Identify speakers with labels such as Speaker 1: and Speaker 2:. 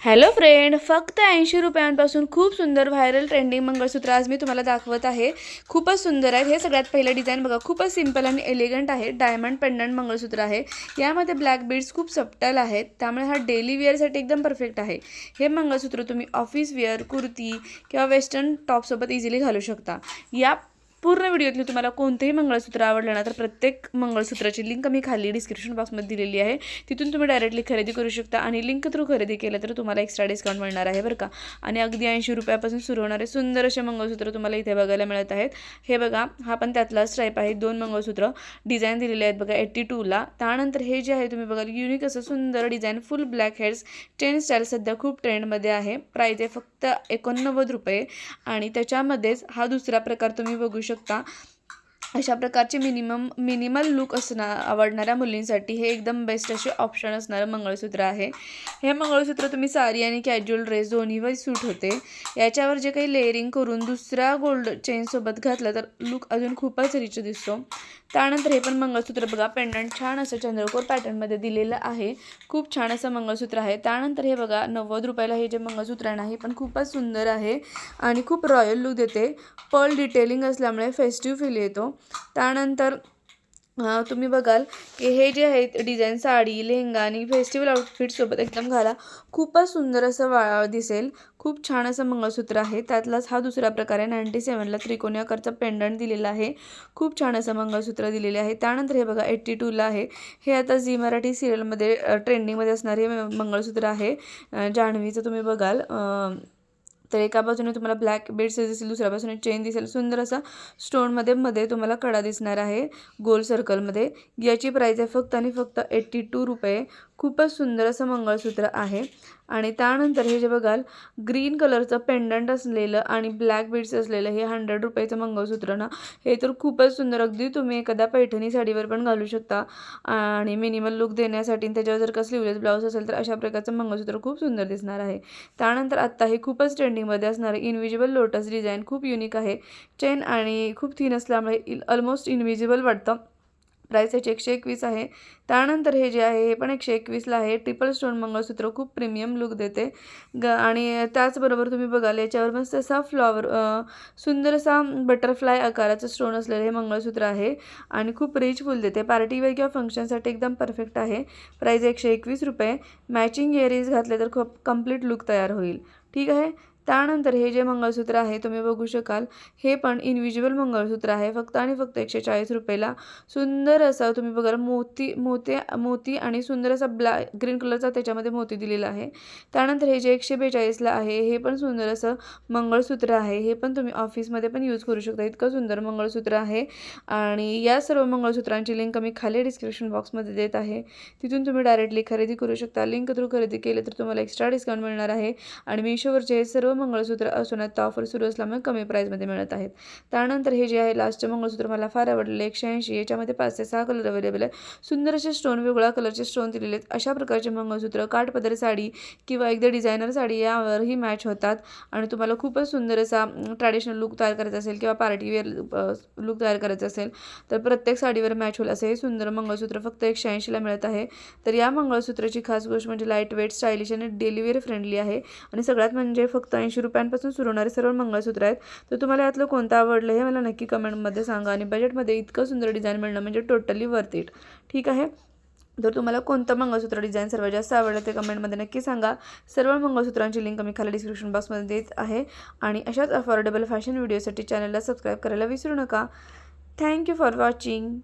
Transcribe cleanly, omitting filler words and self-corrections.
Speaker 1: Hello friend, फक्त 80 रुपयांपासून खूप सुंदर व्हायरल ट्रेंडिंग मंगळसूत्र आज मी तुम्हाला दाखवत आहे। खूपच सुंदर आहे। हे सगळ्यात पहिलं डिझाइन बघा, खूपच सिंपल आणि एलिगंट आहे। डायमंड पेंडंट मंगळसूत्र आहे। यामध्ये ब्लॅक बीड्स खूप सब्टल आहेत, त्यामुळे हा डेली वेअरसाठी एकदम परफेक्ट आहे। हे मंगळसूत्र तुम्ही ऑफिस वेअर, कुर्ती किंवा वेस्टर्न टॉपसोबत इझिली घालू शकता। या पूर्ण व्हिडिओतली तुम्हाला कोणतेही मंगळसूत्र आवडलं ना, तर प्रत्येक मंगळसूत्राची लिंक मी खाली डिस्क्रिप्शन बॉक्समध्ये दिलेली आहे। तिथून तुम्ही डायरेक्टली खरेदी करू शकता आणि लिंक थ्रू खरेदी केलं तर तुम्हाला एक्स्ट्रा डिस्काउंट मिळणार आहे बरं का। आणि अगदी 80 रुपयापासून सुरू होणारे सुंदर असे मंगळसूत्र तुम्हाला इथे बघायला मिळत आहेत। हे बघा, हा पण त्यातलाच टाईप आहे। दोन मंगळसूत्र डिझाइन दिलेले आहेत बघा 82 ला। त्यानंतर हे जे आहे तुम्ही बघाल युनिक असं सुंदर डिझाइन, फुल ब्लॅक हेड्स, चेन स्टाईल सध्या खूप ट्रेंडमध्ये आहे। प्राइस आहे फक्त 89 रुपये आणि त्याच्यामध्येच हा दुसरा प्रकार तुम्ही बघू शकता। अशा प्रकारचे मिनिमल लुक आवडणाऱ्या मुलींसाठी हे एकदम बेस्ट असे ऑप्शन असणारं मंगळसूत्र आहे। हे मंगळसूत्र तुम्ही साडी आणि कॅज्युअल ड्रेस दोन्हीवर सूट होते। याच्यावर जे काही लेअरिंग करून दुसरा गोल्ड चेनसोबत घातलं तर लुक अजून खूपच रिच दिसतो। त्यानंतर हे पण मंगळसूत्र बघा, पेंडंट छान असं चंद्रकोर पॅटर्नमध्ये दिलेलं आहे। खूप छान असं मंगळसूत्र आहे। त्यानंतर हे बघा 90 रुपयाला हे जे मंगळसूत्र आहे ना, हे पण खूपच सुंदर आहे आणि खूप रॉयल लुक देते। पर्ल डिटेलिंग असल्यामुळे फेस्टिव्ह फील येतो। त्यानंतर तुम्ही बघाल की हे जे आहेत डिझाईन साडी, लेहंगा आणि फेस्टिवल आउटफिटसोबत एकदम घाला, खूपच सुंदर असं दिसेल। खूप छान असं मंगळसूत्र आहे। त्यातलाच हा दुसरा प्रकार आहे। 97 ला त्रिकोणी आकारचा पेंडंट दिलेला आहे। खूप छान असं मंगळसूत्र दिलेले आहे। त्यानंतर हे बघा 82 ला आहे। हे आता झी मराठी सिरियलमध्ये ट्रेंडिंगमध्ये असणारे मंगळसूत्र आहे। जान्हवीचं तुम्ही बघाल तर एका बाजूने तुम्हाला ब्लॅक बीड्स दिसेल, दुसऱ्या बाजूने चेन दिसेल। सुंदर असा स्टोनमध्ये मध्ये तुम्हाला कडा दिसणार आहे गोल सर्कलमध्ये। याची प्राइस आहे फक्त आणि फक्त 82 रुपये। खूपच सुंदर असं मंगळसूत्र आहे। आणि त्यानंतर हे जे बघाल ग्रीन कलरचं पेंडंट असलेलं आणि ब्लॅक बीड्स असलेलं हे 100 रुपयाचं मंगळसूत्र ना, हे तर खूपच सुंदर, अगदी तुम्ही एखाद्या पैठणी साडीवर पण घालू शकता आणि मिनिमल लुक देण्यासाठी। त्याच्यावर जर का स्लीवलेस ब्लाऊज असेल तर अशा प्रकारचं मंगळसूत्र खूप सुंदर दिसणार आहे। त्यानंतर आत्ता हे खूपच ट्रेंडिंगमध्ये असणारे इनविजिबल लोटस डिझाईन खूप युनिक आहे। चेन आणि खूप थिन असल्यामुळे ऑलमोस्ट इनविजिबल वाटतं। प्राइस याची 121 आहे। त्यानंतर हे जे आहे हे पण 121 ला आहे। ट्रिपल स्टोन मंगळसूत्र खूप प्रीमियम लुक देते आणि त्याचबरोबर तुम्ही बघाल याच्यावर मस्त असा फ्लॉवर, सुंदर असा बटरफ्लाय आकाराचं स्टोन असलेलं हे मंगळसूत्र आहे आणि खूप रिच फुल देते। पार्टीवेअर किंवा फंक्शनसाठी एकदम परफेक्ट आहे। प्राइस 121 रुपये। मॅचिंग इयरिंग्स घातले तर खूप कंप्लीट लुक तयार होईल, ठीक आहे। त्यानंतर हे जे मंगळसूत्र आहे तुम्ही बघू शकाल, हे पण इनविजिबल मंगळसूत्र आहे फक्त आणि फक्त 140 रुपयाला। सुंदर असं तुम्ही बघाल मोती आणि सुंदर असा ग्रीन कलरचा त्याच्यामध्ये मोती दिलेला आहे। त्यानंतर हे जे 142 ला आहे हे पण सुंदर असं मंगळसूत्र आहे। हे पण तुम्ही ऑफिसमध्ये पण यूज करू शकता, इतकं सुंदर मंगळसूत्र आहे। आणि या सर्व मंगळसूत्रांची लिंक मी खाली डिस्क्रिप्शन बॉक्समध्ये देत आहे, तिथून तुम्ही डायरेक्टली खरेदी करू शकता। लिंक थ्रू खरेदी केलं तर तुम्हाला एक्स्ट्रा डिस्काउंट मिळणार आहे आणि मीशोवरचे हे सर्व मंगळसूत्र असून आता ऑफर सुरू असल्यामुळे कमी प्राईजमध्ये मिळत आहेत। त्यानंतर हे जे आहे लास्टचे मंगळसूत्र मला फार आवडलेलं 180, याच्यामध्ये 5 ते 6 कलर अवेलेबल आहे। सुंदर असे स्टोन, वेगळ्या कलरचे स्टोन दिलेले आहेत। अशा प्रकारचे मंगळसूत्र काठपदर साडी किंवा एकदा डिझायनर साडी यावरही मॅच होतात आणि तुम्हाला खूपच सुंदर असा ट्रॅडिशनल लुक तयार करायचा असेल किंवा पार्टीवेअर लुक तयार करायचा असेल तर प्रत्येक साडीवर मॅच होईल असं हे सुंदर मंगळसूत्र फक्त 180 ला मिळत आहे। तर या मंगळसूत्राची खास गोष्ट म्हणजे लाईट वेट, स्टायलिश आणि डेली वेअर फ्रेंडली आहे आणि सगळ्यात म्हणजे फक्त 80 रुपयांपासून सुरू होणारे सर्व मंगळसूत्र आहेत। तर तुम्हाला यातलं कोणतं आवडलं हे मला नक्की कमेंटमध्ये सांगा आणि बजेटमध्ये इतकं सुंदर डिझाईन मिळणं म्हणजे टोटली वर्थ इट, ठीक आहे। तर तुम्हाला कोणतं मंगळसूत्र डिझाईन सर्वात जास्त आवडलं ते कमेंटमध्ये नक्की सांगा। सर्व मंगळसूत्रांची लिंक मी खाली डिस्क्रिप्शन बॉक्समध्ये देत आहे आणि अशाच अफोर्डेबल फॅशन व्हिडिओसाठी चॅनलला सबस्क्राईब करायला विसरू नका। Thank you for watching.